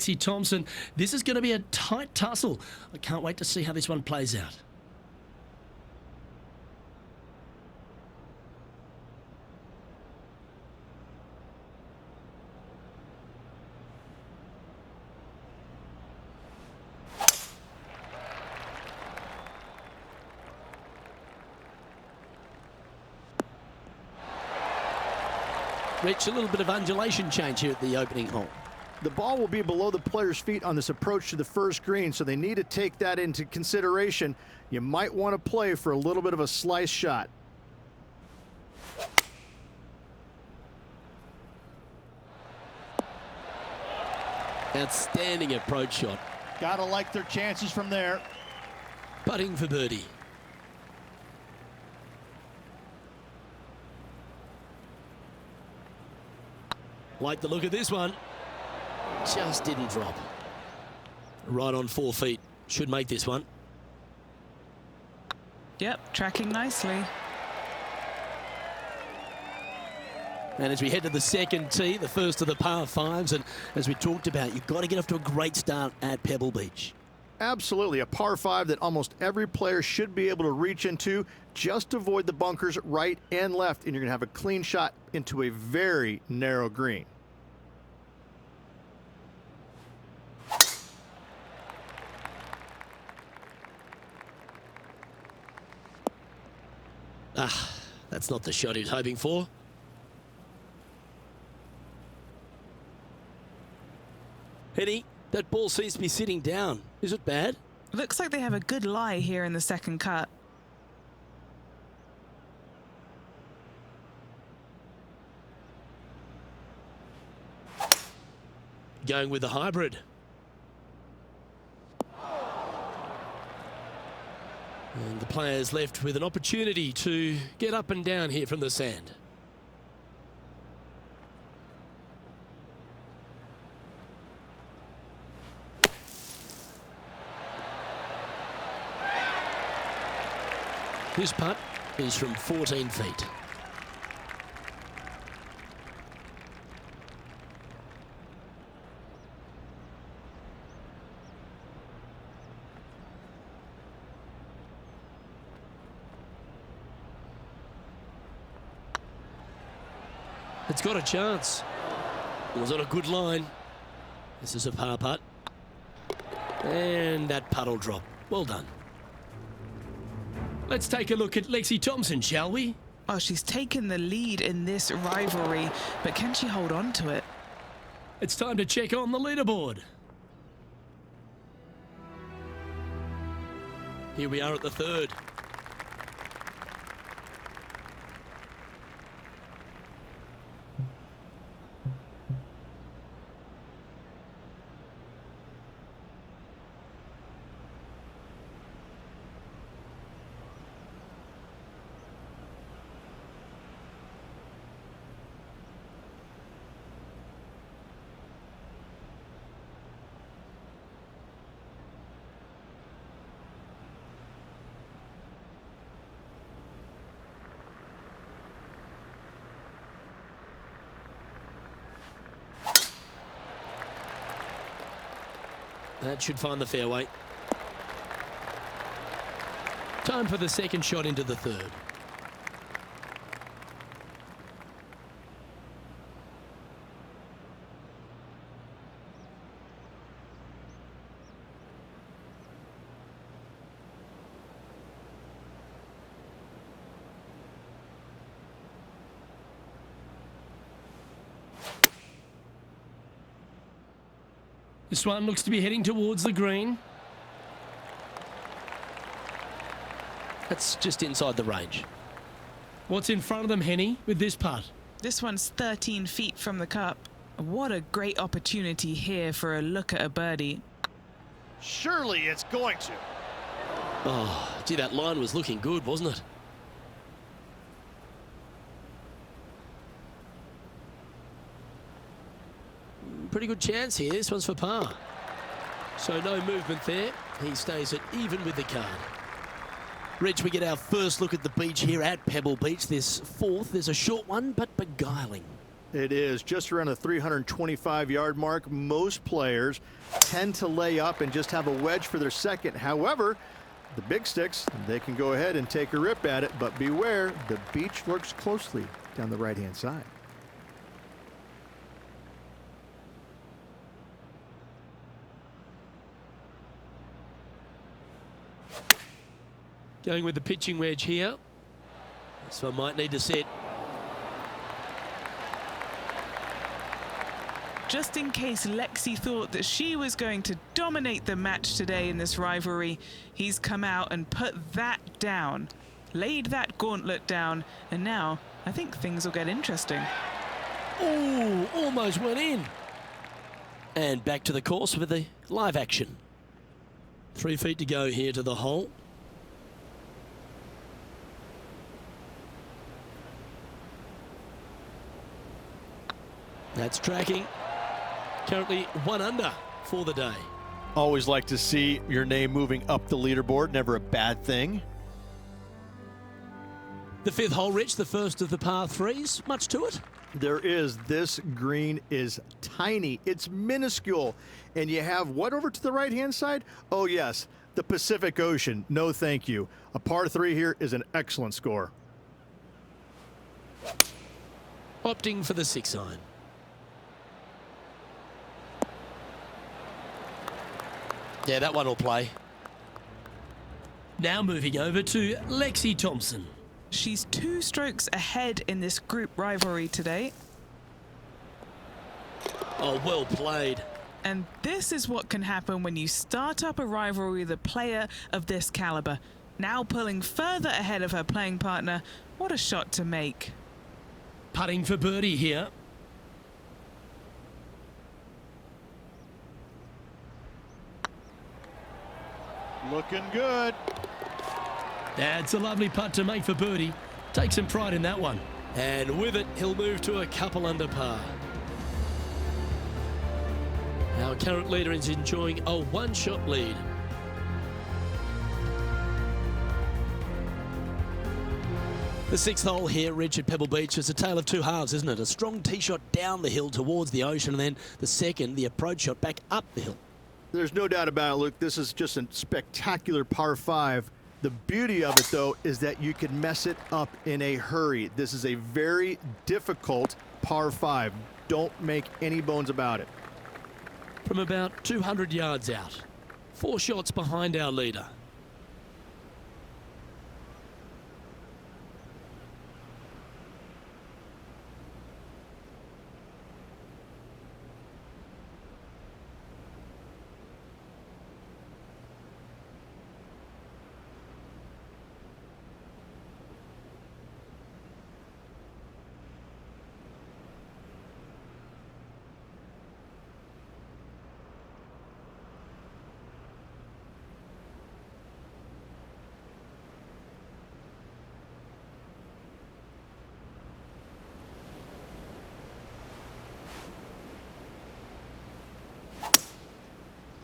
Thompson. This is going to be a tight tussle. I can't wait to see how this one plays out. Rich, a little bit of undulation change here at the opening hole. The ball will be below the player's feet on this approach to the first green, so they need to take that into consideration. You might want to play for a little bit of a slice shot. Outstanding approach shot. Gotta like their chances from there. Putting for birdie. Like the look of this one. Just didn't drop. Right on 4 feet. Should make this one. Yep, tracking nicely. And as we head to the second tee, the first of the par fives, and as we talked about, you've got to get off to a great start at Pebble Beach. Absolutely, a par 5 that almost every player should be able to reach into. Just avoid the bunkers right and left, and you're going to have a clean shot into a very narrow green. That's not the shot he was hoping for. Henny, that ball seems to be sitting down. Is it bad? Looks like they have a good lie here in the second cut. Going with the hybrid. And the players left with an opportunity to get up and down here from the sand. This putt is from 14 feet. It's got a chance. It was on a good line. This is a par putt. And that putt will drop. Well done. Let's take a look at Lexi Thompson, shall we? Oh, she's taken the lead in this rivalry, but can she hold on to it? It's time to check on the leaderboard. Here we are at the third. That should find the fairway. Time for the second shot into the third. This one looks to be heading towards the green. That's just inside the range. What's in front of them, Henny, with this putt? This one's 13 feet from the cup. What a great opportunity here for a look at a birdie. Surely it's going to. Oh, gee, that line was looking good, wasn't it? Pretty good chance here. This one's for par. So no movement there. He stays at even with the card. Rich, we get our first look at the beach here at Pebble Beach. This fourth is a short one, but beguiling. It is just around the 325-yard mark. Most players tend to lay up and just have a wedge for their second. However, the big sticks, they can go ahead and take a rip at it, but beware, the beach lurks closely down the right-hand side. Going with the pitching wedge here. This one might need to set. Just in case Lexi thought that she was going to dominate the match today in this rivalry, he's come out and put that down, laid that gauntlet down, and now I think things will get interesting. Oh, almost went in. And back to the course with the live action. 3 feet to go here to the hole. That's tracking. Currently 1 under for the day. Always like to see your name moving up the leaderboard. Never a bad thing. The 5th hole, Rich, the first of the par 3s. Much to it? There is. This green is tiny. It's minuscule. And you have what over to the right-hand side? Oh, yes, the Pacific Ocean. No, thank you. A par 3 here is an excellent score. Opting for the 6 iron. Yeah, that one will play. Now moving over to Lexi Thompson. She's 2 strokes ahead in this group rivalry today. Oh, well played. And this is what can happen when you start up a rivalry with a player of this caliber. Now pulling further ahead of her playing partner. What a shot to make. Putting for birdie here. Looking good. That's a lovely putt to make for birdie. Take some pride in that one. And with it, he'll move to a couple under par. Our current leader is enjoying a 1-shot lead. The 6th hole here, Rich, at Pebble Beach, is a tale of 2 halves, isn't it? A strong tee shot down the hill towards the ocean, and then the second, the approach shot back up the hill. There's no doubt about it, Luke. This is just a spectacular par 5. The beauty of it, though, is that you can mess it up in a hurry. This is a very difficult par 5. Don't make any bones about it. From about 200 yards out. 4 shots behind our leader.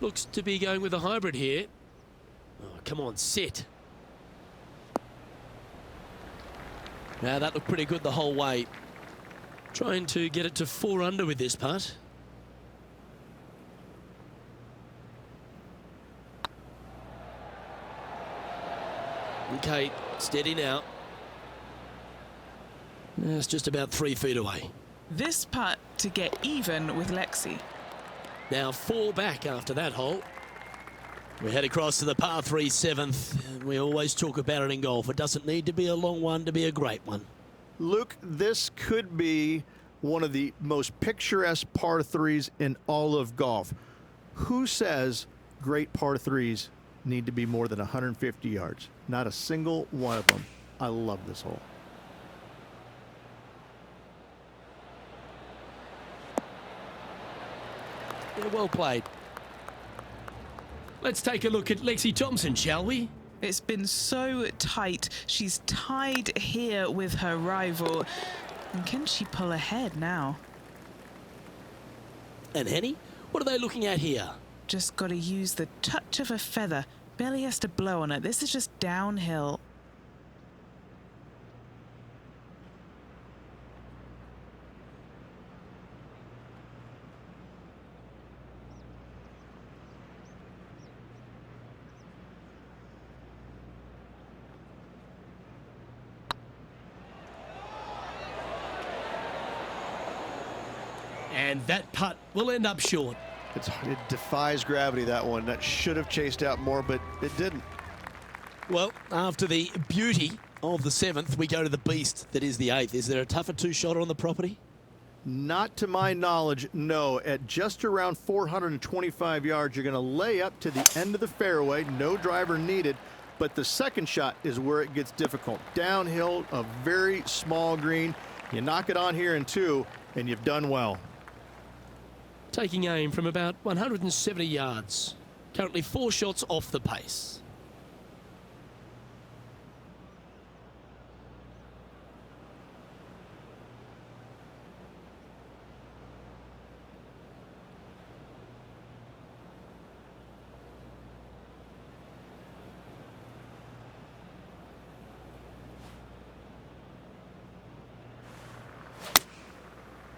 Looks to be going with a hybrid here. Oh, come on, sit. Now that looked pretty good the whole way. Trying to get it to 4 under with this putt. Okay, steady now. It's just about 3 feet away. This putt to get even with Lexi. Now 4 back after that hole. We head across to the par 3 7th. And we always talk about it in golf. It doesn't need to be a long one to be a great one. Luke, this could be one of the most picturesque par 3s in all of golf. Who says great par 3s need to be more than 150 yards? Not a single one of them. I love this hole. Yeah, well played. Let's take a look at Lexi Thompson, shall we? It's been so tight. She's tied here with her rival. And can she pull ahead now? And Henny, what are they looking at here? Just got to use the touch of a feather. Barely has to blow on it. This is just downhill. And that putt will end up short. It defies gravity, that one. That should have chased out more, but it didn't. Well, after the beauty of the 7th, we go to the beast that is the 8th. Is there a tougher two-shotter on the property? Not to my knowledge, no. At just around 425 yards, you're going to lay up to the end of the fairway. No driver needed. But the second shot is where it gets difficult. Downhill, a very small green. You knock it on here in 2, and you've done well. Taking aim from about 170 yards. Currently 4 shots off the pace.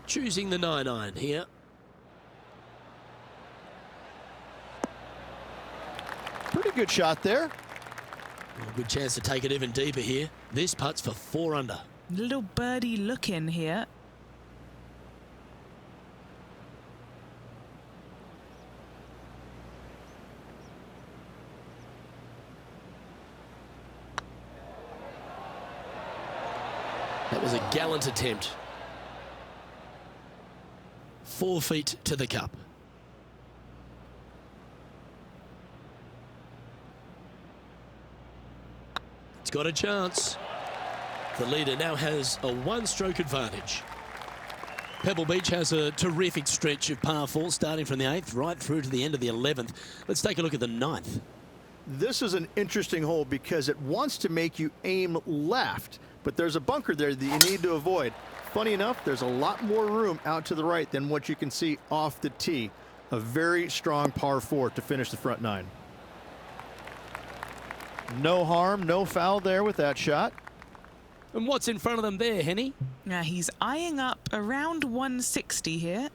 Choosing the 9-iron here. Pretty good shot there. Well, good chance to take it even deeper here. This putt's for 4 under. Little birdie look in here. That was a gallant attempt. 4 feet to the cup. It's got a chance. The leader now has a 1-stroke advantage. Pebble Beach has a terrific stretch of par 4 starting from the 8th right through to the end of the 11th. Let's take a look at the 9th. This is an interesting hole because it wants to make you aim left, but there's a bunker there that you need to avoid. Funny enough, there's a lot more room out to the right than what you can see off the tee. A very strong par 4 to finish the front 9. No harm, no foul there with that shot. And what's in front of them there, Henny? Now he's eyeing up around 160 here.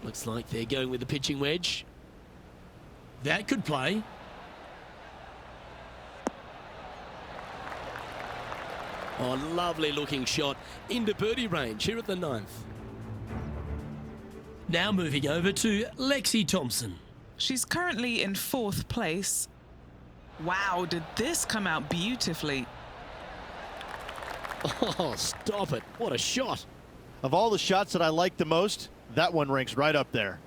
Looks like they're going with the pitching wedge. That could play. Oh, lovely looking shot into birdie range here at the 9th. Now moving over to Lexi Thompson. She's currently in 4th place. Wow, did this come out beautifully. Oh, stop it. What a shot. Of all the shots that I like the most, that one ranks right up there.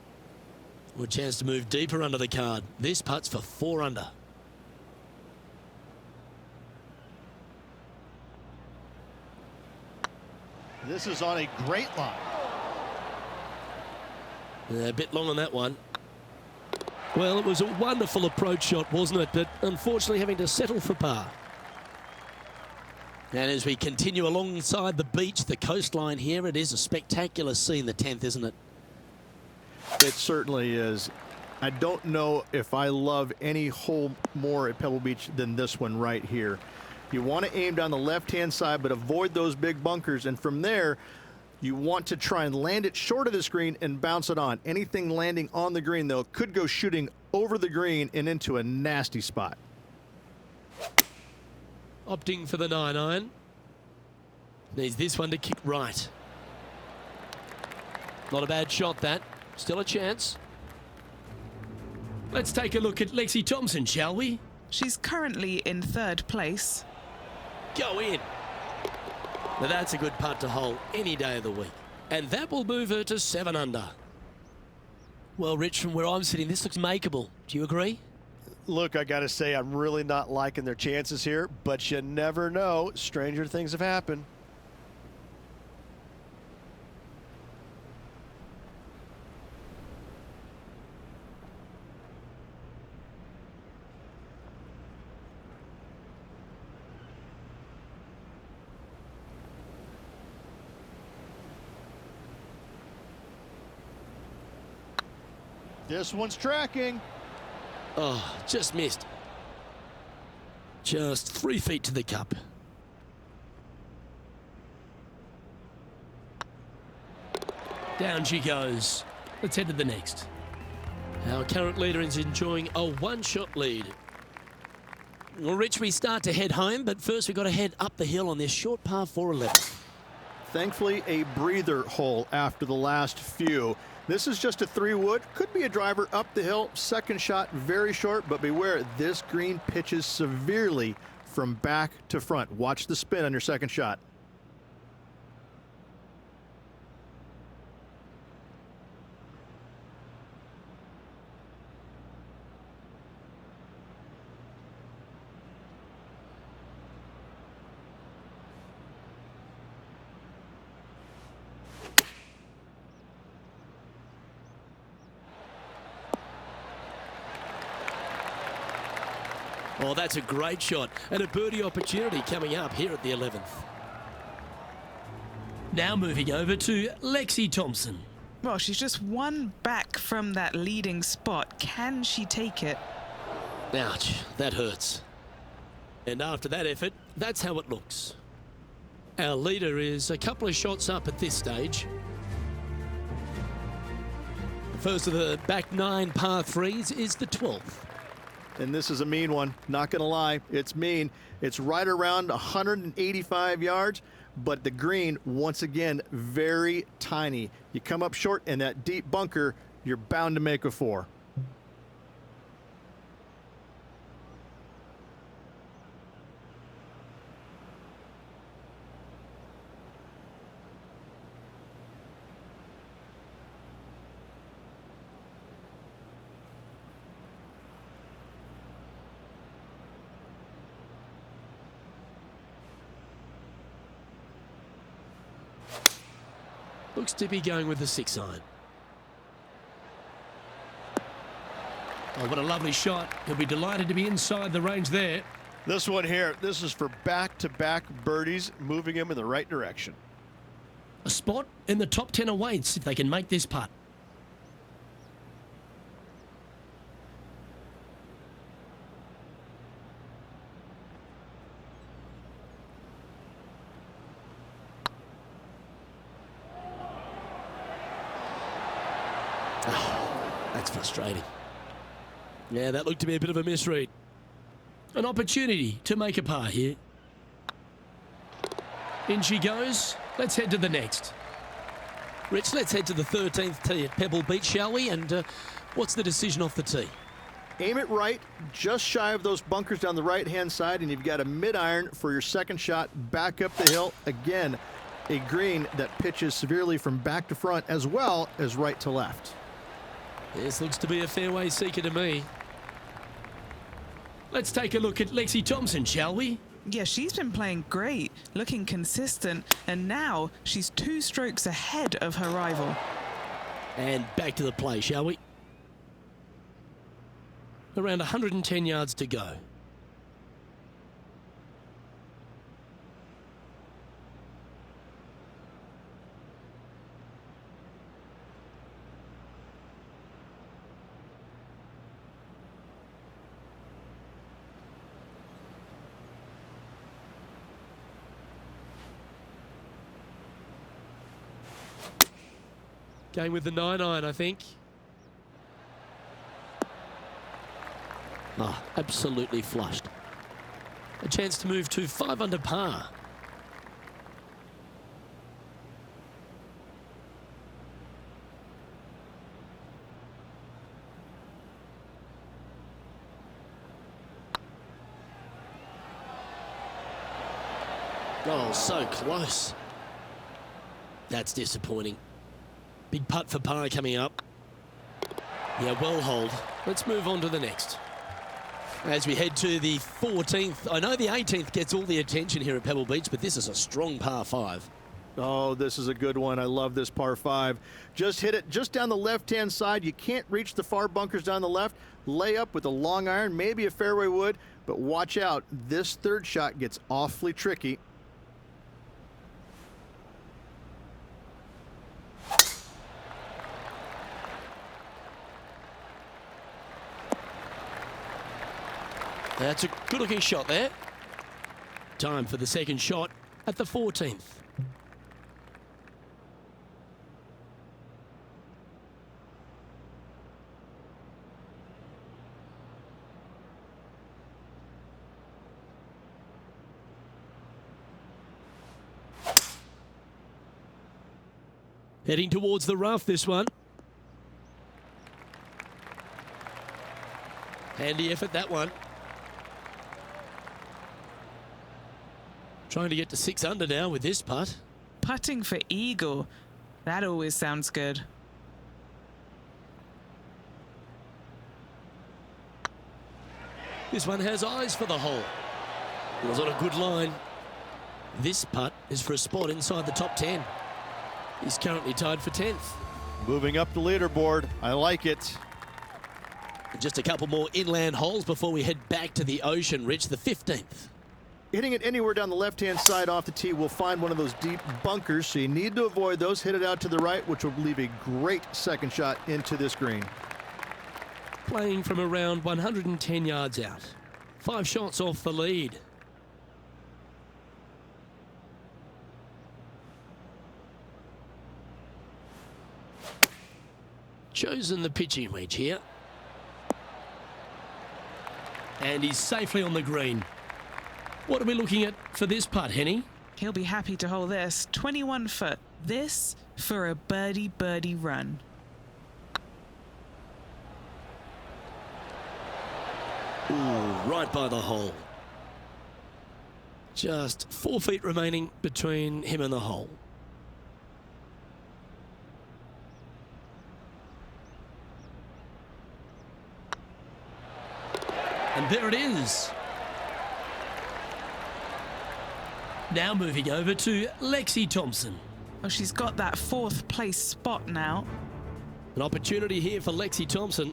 Well, a chance to move deeper under the card. This putt's for 4 under. This is on a great line. A bit long on that one. Well, it was a wonderful approach shot, wasn't it? But unfortunately having to settle for par. And as we continue alongside the beach, the coastline here, it is a spectacular scene, the 10th, isn't it? It certainly is. I don't know if I love any hole more at Pebble Beach than this one right here. You want to aim down the left-hand side, but avoid those big bunkers. And from there, you want to try and land it short of the green and bounce it on. Anything landing on the green, though, could go shooting over the green and into a nasty spot. Opting for the 9-iron. Needs this one to kick right. Not a bad shot, that. Still a chance. Let's take a look at Lexi Thompson, shall we? She's currently in 3rd place. Go in. Now that's a good putt to hole any day of the week. And that will move her to 7 under. Well, Rich, from where I'm sitting, this looks makeable. Do you agree? Look, I got to say, I'm really not liking their chances here, but you never know. Stranger things have happened. This one's tracking. Oh, just missed. Just 3 feet to the cup. Down she goes. Let's head to the next. Our current leader is enjoying a one-shot lead. Well, Rich, we start to head home, but first we've got to head up the hill on this short par 4-11. Thankfully, a breather hole after the last few. This is just a 3-wood. Could be a driver up the hill. Second shot, very short, but beware, this green pitches severely from back to front. Watch the spin on your second shot. Oh, that's a great shot and a birdie opportunity coming up here at the 11th. Now moving over to Lexi Thompson. Well, she's just one back from that leading spot. Can she take it? Ouch, that hurts. And after that effort, that's how it looks. Our leader is a couple of shots up at this stage. The first of the back 9 par 3s is the 12th. And this is a mean one, not gonna lie, it's mean. It's right around 185 yards, but the green, once again, very tiny. You come up short in that deep bunker, you're bound to make a 4. Looks to be going with the 6-iron. Oh, what a lovely shot. He'll be delighted to be inside the range there. This one here, this is for back-to-back birdies, moving him in the right direction. A spot in the top 10 awaits if they can make this putt. That's frustrating. Yeah, that looked to be a bit of a misread. An opportunity to make a par here. In she goes. Let's head to the next. Rich, let's head to the 13th tee at Pebble Beach, shall we? And what's the decision off the tee? Aim it right, just shy of those bunkers down the right-hand side, and you've got a mid-iron for your second shot back up the hill. Again, a green that pitches severely from back to front as well as right to left. This looks to be a fairway seeker to me. Let's take a look at Lexi Thompson, shall we? Yeah, she's been playing great, looking consistent, and now she's 2 strokes ahead of her rival. And back to the play, shall we? Around 110 yards to go. Going with the 9-iron, I think. Oh, absolutely flushed. A chance to move to 5 under par. Oh, so close. That's disappointing. Big putt for par coming up. Yeah, well hold. Let's move on to the next. As we head to the 14th, I know the 18th gets all the attention here at Pebble Beach, but this is a strong par 5. Oh, this is a good one. I love this par 5. Just hit it just down the left-hand side. You can't reach the far bunkers down the left. Lay up with a long iron, maybe a fairway wood, but watch out. This third shot gets awfully tricky. That's a good-looking shot there. Time for the second shot at the 14th. Heading towards the rough, this one. Handy effort, that one. Trying to get to 6 under now with this putt. Putting for eagle. That always sounds good. This one has eyes for the hole. It was on a good line. This putt is for a spot inside the top 10. He's currently tied for 10th. Moving up the leaderboard. I like it. Just a couple more inland holes before we head back to the ocean, Rich, the 15th. Hitting it anywhere down the left-hand side off the tee will find one of those deep bunkers, so you need to avoid those. Hit it out to the right, which will leave a great second shot into this green. Playing from around 110 yards out. 5 shots off the lead. Chosen the pitching wedge here. And he's safely on the green. What are we looking at for this putt, Henny? He'll be happy to hold this. 21 foot. This for a birdie run. Ooh, right by the hole. Just 4 feet remaining between him and the hole. And there it is. Now moving over to Lexi Thompson. Oh, she's got that 4th place spot now. An opportunity here for Lexi Thompson.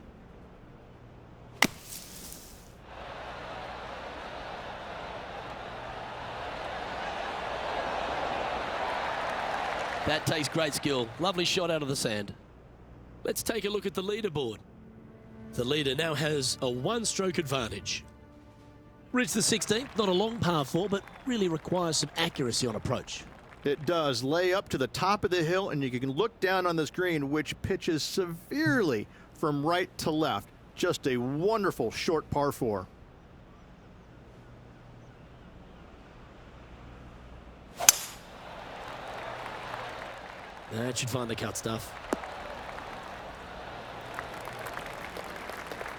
That takes great skill. Lovely shot out of the sand. Let's take a look at the leaderboard. The leader now has a 1-stroke advantage. Reached the 16th, not a long par 4, but really requires some accuracy on approach. It does. Lay up to the top of the hill, and you can look down on this green, which pitches severely from right to left. Just a wonderful short par 4. That should find the cut stuff.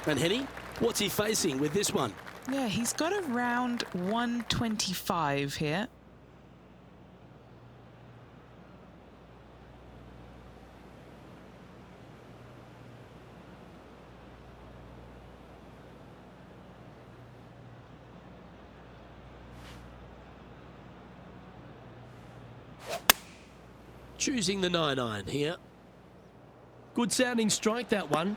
And Henny, what's he facing with this one? Yeah, he's got around 125 here. Choosing the 9-iron here. Good sounding strike, that one.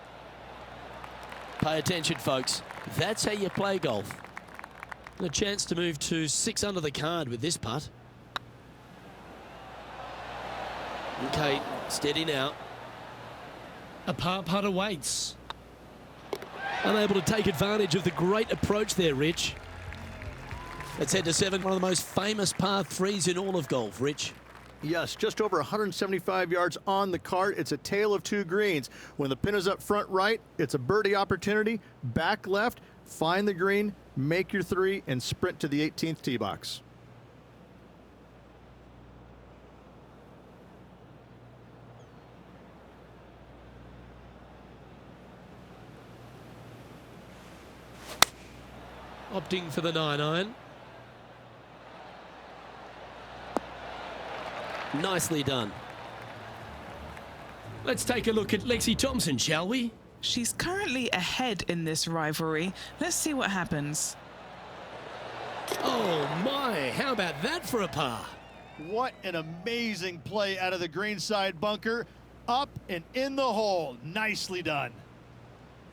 Pay attention, folks. That's how you play golf. And a chance to move to 6 under the card with this putt. Okay, steady now. A par putt awaits. Unable to take advantage of the great approach there, Rich. Let's head to 7, one of the most famous par 3s in all of golf, Rich. Yes, just over 175 yards on the card. It's a tale of 2 greens. When the pin is up front right, it's a birdie opportunity. Back left, find the green, make your 3, and sprint to the 18th tee box. Opting for the 9-iron. Nicely done. Let's take a look at Lexi Thompson, shall we? She's currently ahead in this rivalry. Let's see what happens. Oh my, how about that for a par? What an amazing play out of the greenside bunker. Up and in the hole. Nicely done.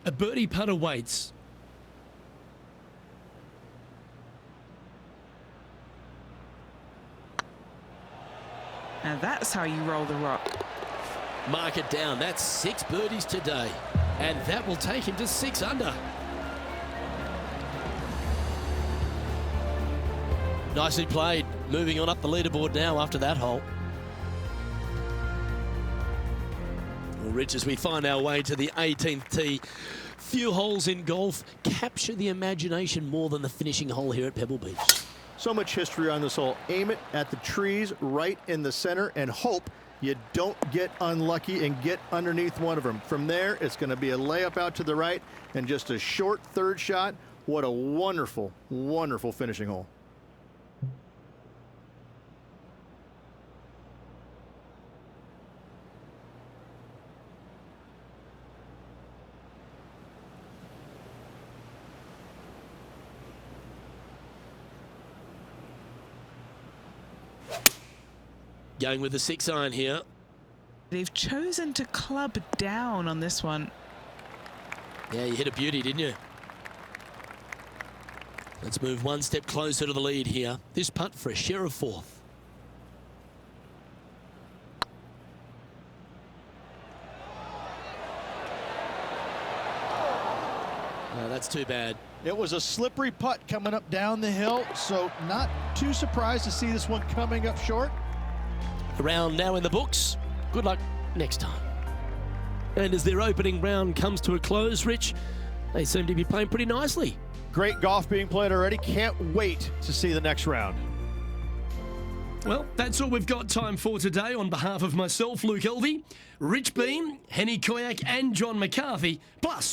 A birdie putt awaits. Now that's how you roll the rock. Mark it down. That's 6 birdies today. And that will take him to 6 under. Nicely played. Moving on up the leaderboard now after that hole. Well, Rich, as we find our way to the 18th tee, few holes in golf capture the imagination more than the finishing hole here at Pebble Beach. So much history on this hole. Aim it at the trees right in the center and hope You don't get unlucky and get underneath one of them. From there, it's going to be a layup out to the right and just a short third shot. What a wonderful, wonderful finishing hole. Going with the 6-iron here. They've chosen to club down on this one. Yeah, you hit a beauty, didn't you? Let's move one step closer to the lead here. This putt for a share of 4th. Oh, that's too bad. It was a slippery putt coming up down the hill, so not too surprised to see this one coming up short. The round now in the books. Good luck next time. And as their opening round comes to a close, Rich, they seem to be playing pretty nicely. Great golf being played already. Can't wait to see the next round. Well, that's all we've got time for today. On behalf of myself, Luke Elvey, Rich Beam, Henny Koyak and John McCarthy, plus